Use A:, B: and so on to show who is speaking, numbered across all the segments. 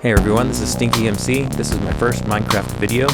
A: Hey everyone, this is Stinky MC. This is my first Minecraft video.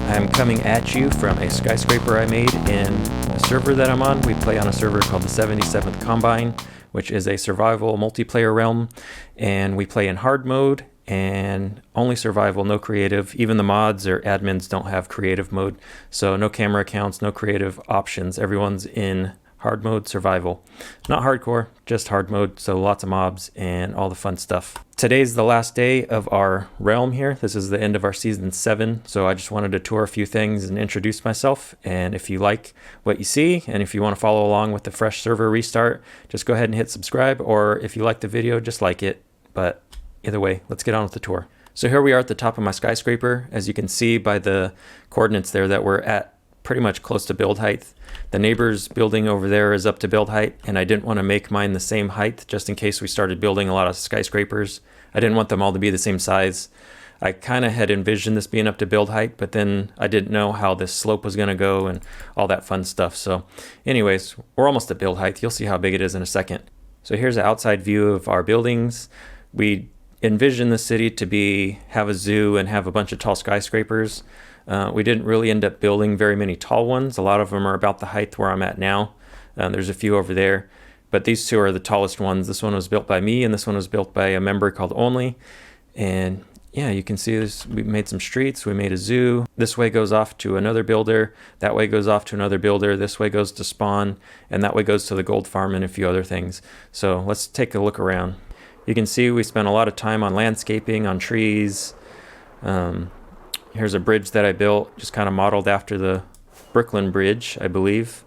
A: I'm coming at you from a skyscraper I made in a server that I'm on. We play on a server called the 77th Combine, which is a survival multiplayer realm, and we play in hard mode and only survival, no creative. Even the mods or admins don't have creative mode, so no camera accounts, no creative options. Everyone's in hard mode survival. Not hardcore, just hard mode, so lots of mobs and all the fun stuff. Today's the last day of our realm here. This is the end of our season 7, so I just wanted to tour a few things and introduce myself. And if you like what you see, and if you want to follow along with the fresh server restart, just go ahead and hit subscribe, or if you like the video, just like it. But either way, let's get on with the tour. So here we are at the top of my skyscraper. As you can see by the coordinates there that we're at pretty much close to build height. The neighbor's building over there is up to build height, and I didn't want to make mine the same height just in case we started building a lot of skyscrapers. I didn't want them all to be the same size. I kind of had envisioned this being up to build height, but then I didn't know how this slope was going to go and all that fun stuff. So anyways, we're almost at build height. You'll see how big it is in a second. So here's an outside view of our buildings. We envision the city to have a zoo and have a bunch of tall skyscrapers. We didn't really end up building very many tall ones. A lot of them are about the height where I'm at now. There's a few over there, but these two are the tallest ones. This one was built by me, and this one was built by a member called Only. And yeah, you can see this. We made some streets. We made a zoo. This way goes off to another builder. That way goes off to another builder. This way goes to spawn, and that way goes to the gold farm and a few other things. So let's take a look around. You can see we spent a lot of time on landscaping, on trees. Here's a bridge that I built, just kind of modeled after the Brooklyn Bridge, I believe,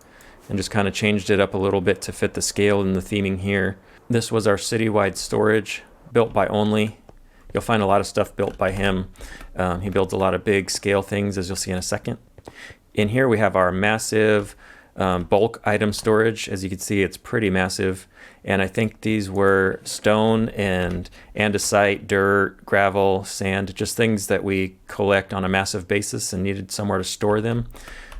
A: and just kind of changed it up a little bit to fit the scale and the theming here. This was our citywide storage, built by Only. You'll find a lot of stuff built by him. He builds a lot of big scale things, as you'll see in a second. In here we have our massive bulk item storage. As you can see, it's pretty massive. And I think these were stone and andesite, dirt, gravel, sand, just things that we collect on a massive basis and needed somewhere to store them.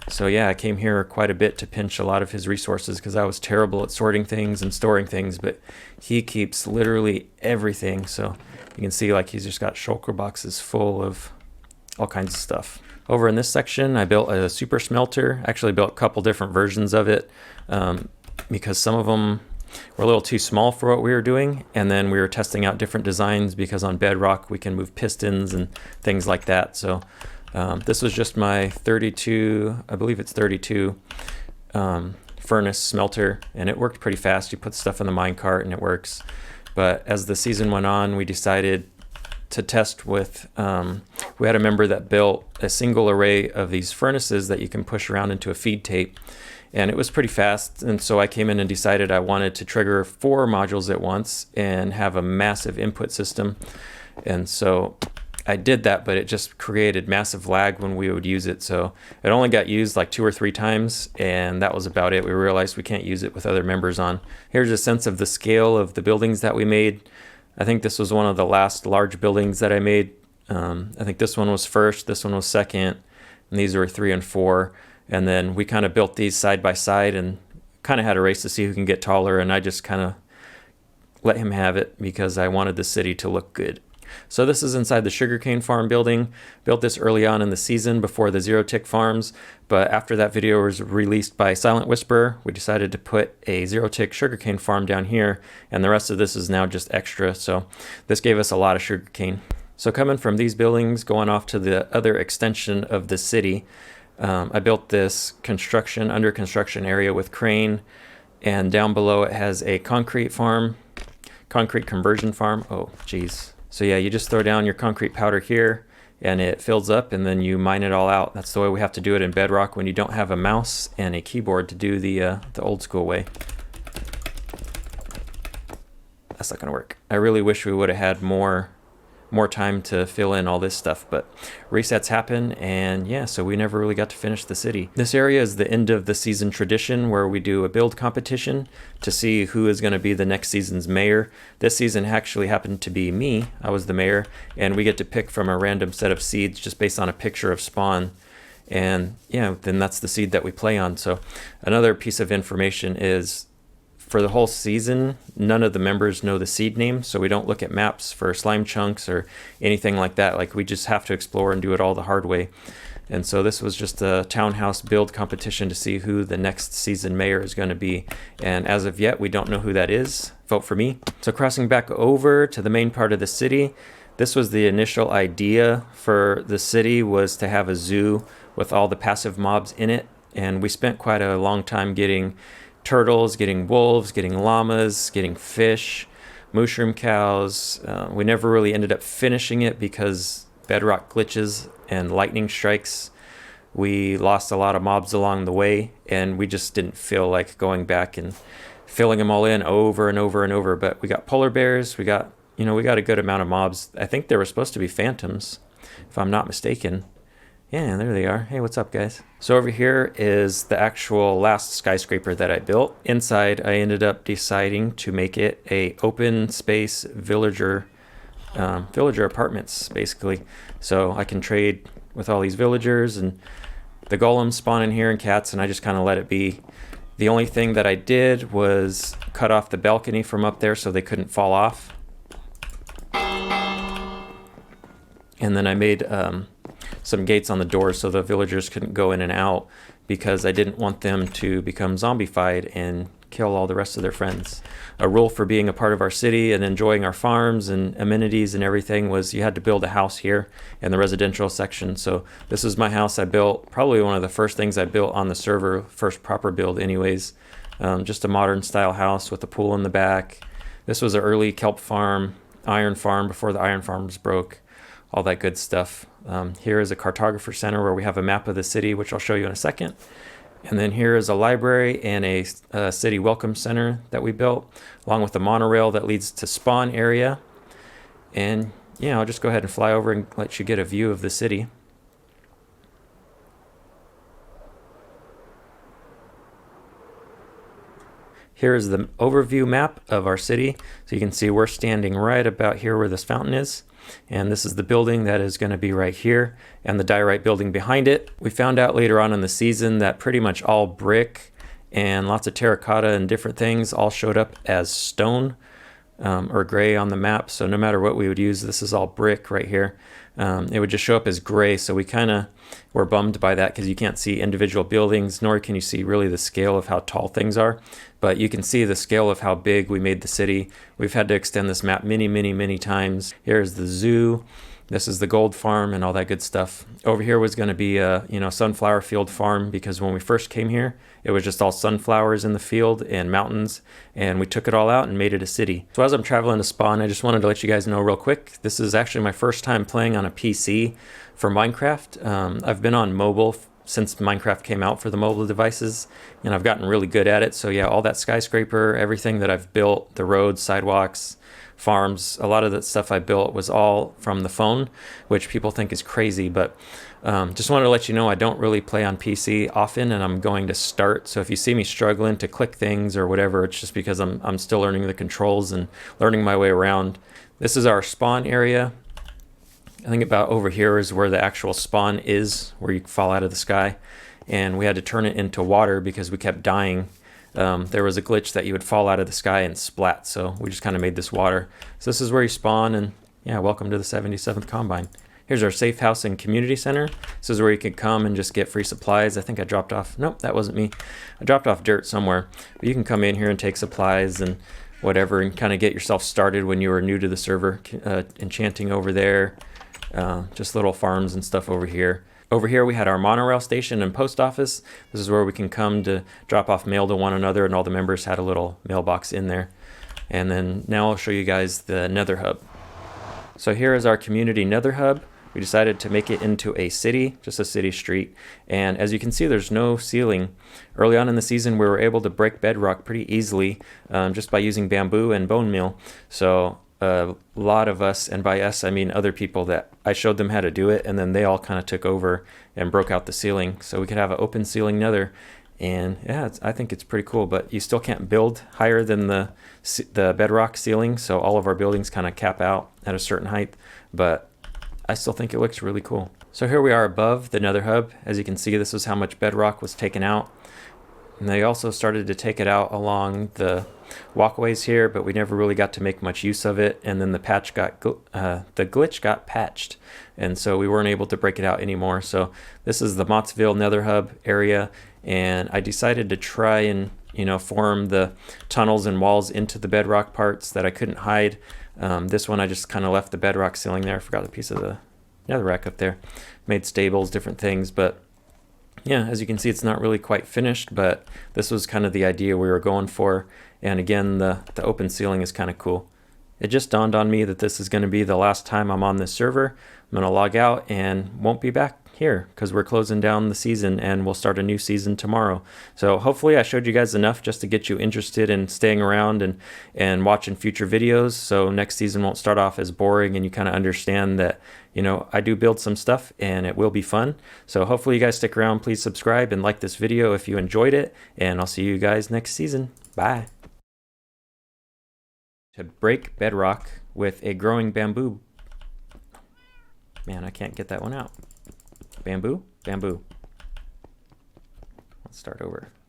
A: So yeah, I came here quite a bit to pinch a lot of his resources because I was terrible at sorting things and storing things, but he keeps literally everything. So you can see like he's just got shulker boxes full of all kinds of stuff. Over in this section, I built a super smelter. Actually built a couple different versions of it because some of them were a little too small for what we were doing. And then we were testing out different designs because on Bedrock, we can move pistons and things like that. So this was just my 32, I believe it's 32 furnace smelter. And it worked pretty fast. You put stuff in the minecart and it works. But as the season went on, we decided to test with, we had a member that built a single array of these furnaces that you can push around into a feed tape, and it was pretty fast. And so I came in and decided I wanted to trigger 4 modules at once and have a massive input system. And so I did that, but it just created massive lag when we would use it. So it only got used like 2 or 3 times, and that was about it. We realized we can't use it with other members on. Here's a sense of the scale of the buildings that we made. I think this was one of the last large buildings that I made. I think this one was first, this one was second, and these were 3 and 4. And then we kind of built these side by side and kind of had a race to see who can get taller, and I just kind of let him have it because I wanted the city to look good. So this is inside the sugarcane farm building. Built this early on in the season before the zero tick farms, but after that video was released by Silent Whisper, we decided to put a zero tick sugarcane farm down here, and the rest of this is now just extra. So this gave us a lot of sugarcane. So coming from these buildings, going off to the other extension of the city, I built this under construction area with crane, and down below it has a concrete conversion farm. Oh, geez. So yeah, you just throw down your concrete powder here and it fills up, and then you mine it all out. That's the way we have to do it in Bedrock when you don't have a mouse and a keyboard to do the old school way. That's not gonna work. I really wish we would have had more time to fill in all this stuff, but resets happen, and yeah, so we never really got to finish the city. This area is the end of the season tradition where we do a build competition to see who is going to be the next season's mayor. This season actually happened to be me. I was the mayor, and we get to pick from a random set of seeds just based on a picture of spawn, and yeah, then that's the seed that we play on. So another piece of information is for the whole season, none of the members know the seed name, so we don't look at maps for slime chunks or anything like that. Like, we just have to explore and do it all the hard way. And so this was just a townhouse build competition to see who the next season mayor is going to be. And as of yet, we don't know who that is. Vote for me. So crossing back over to the main part of the city, this was the initial idea for the city, was to have a zoo with all the passive mobs in it. And we spent quite a long time getting turtles, getting wolves, getting llamas, getting fish, mushroom cows. We never really ended up finishing it because Bedrock glitches and lightning strikes. We lost a lot of mobs along the way, and we just didn't feel like going back and filling them all in over and over and over. But we got polar bears, we got a good amount of mobs. I think there were supposed to be phantoms, if I'm not mistaken. Yeah, there they are. Hey, what's up, guys? So over here is the actual last skyscraper that I built. Inside, I ended up deciding to make it a open space villager apartments, basically. So I can trade with all these villagers, and the golems spawn in here and cats, and I just kind of let it be. The only thing that I did was cut off the balcony from up there so they couldn't fall off. And then I made some gates on the doors so the villagers couldn't go in and out, because I didn't want them to become zombified and kill all the rest of their friends. A rule for being a part of our city and enjoying our farms and amenities and everything was you had to build a house here in the residential section. So this is my house I built, probably one of the first things I built on the server, first proper build anyways. Just a modern style house with a pool in the back. This was an early kelp farm, iron farm before the iron farms broke, all that good stuff. Here is a Cartographer Center where we have a map of the city, which I'll show you in a second. And then here is a library and a city welcome center that we built, along with a monorail that leads to spawn area. And yeah, I'll just go ahead and fly over and let you get a view of the city. Here is the overview map of our city. So you can see we're standing right about here where this fountain is. And this is the building that is going to be right here, and the diorite building behind it. We found out later on in the season that pretty much all brick and lots of terracotta and different things all showed up as stone or gray on the map. So no matter what we would use, this is all brick right here. It would just show up as gray. So we kind of were bummed by that, because you can't see individual buildings, nor can you see really the scale of how tall things are. But you can see the scale of how big we made the city. We've had to extend this map many, many, many times. Here's the zoo. This is the gold farm and all that good stuff. Over here was going to be a sunflower field farm, because when we first came here, it was just all sunflowers in the field and mountains, and we took it all out and made it a city. So as I'm traveling to spawn, I just wanted to let you guys know real quick, this is actually my first time playing on a PC for Minecraft. I've been on mobile since Minecraft came out for the mobile devices, and I've gotten really good at it. So yeah, all that skyscraper, everything that I've built, the roads, sidewalks, farms, a lot of the stuff I built was all from the phone, which people think is crazy, but just wanted to let you know I don't really play on PC often, and I'm going to start. So if you see me struggling to click things or whatever, it's just because I'm still learning the controls and learning my way around. This is our spawn area. I think about over here is where the actual spawn is, where you fall out of the sky, and we had to turn it into water because we kept dying. There was a glitch that you would fall out of the sky and splat, so we just kind of made this water. So this is where you spawn, and yeah, welcome to the 77th Combine. Here's our Safehouse and Community Center. This is where you can come and just get free supplies. I think I dropped off, nope, that wasn't me. I dropped off dirt somewhere, but you can come in here and take supplies and whatever, and kind of get yourself started when you were new to the server. Enchanting over there, just little farms and stuff over here. Over here we had our monorail station and post office. This is where we can come to drop off mail to one another, and all the members had a little mailbox in there. And then now I'll show you guys the Nether Hub. So here is our community Nether Hub. We decided to make it into a city, just a city street. And as you can see, there's no ceiling. Early on in the season, we were able to break bedrock pretty easily just by using bamboo and bone meal. So a lot of us, and by us I mean other people, that I showed them how to do it, and then they all kind of took over and broke out the ceiling, so we could have an open ceiling nether. And yeah, I think it's pretty cool, but you still can't build higher than the bedrock ceiling, so all of our buildings kind of cap out at a certain height, but I still think it looks really cool. So here we are above the Nether Hub. As you can see, this is how much bedrock was taken out. And they also started to take it out along the walkways here, but we never really got to make much use of it. And then the glitch got patched, and so we weren't able to break it out anymore. So this is the Mottsville Nether Hub area, and I decided to try and form the tunnels and walls into the bedrock parts that I couldn't hide. This one I just kind of left the bedrock ceiling there. I forgot a piece of the netherrack up there. Made stables, different things, but yeah, as you can see, it's not really quite finished, but this was kind of the idea we were going for. And again, the open ceiling is kind of cool. It just dawned on me that this is going to be the last time I'm on this server. I'm going to log out and won't be back here because we're closing down the season and we'll start a new season tomorrow. So hopefully I showed you guys enough just to get you interested in staying around and watching future videos, so next season won't start off as boring and you kind of understand that I do build some stuff and it will be fun. So hopefully you guys stick around. Please subscribe and like this video if you enjoyed it, and I'll see you guys next season. Bye. To break bedrock with a growing bamboo. Man, I can't get that one out. Bamboo? Bamboo. Let's start over.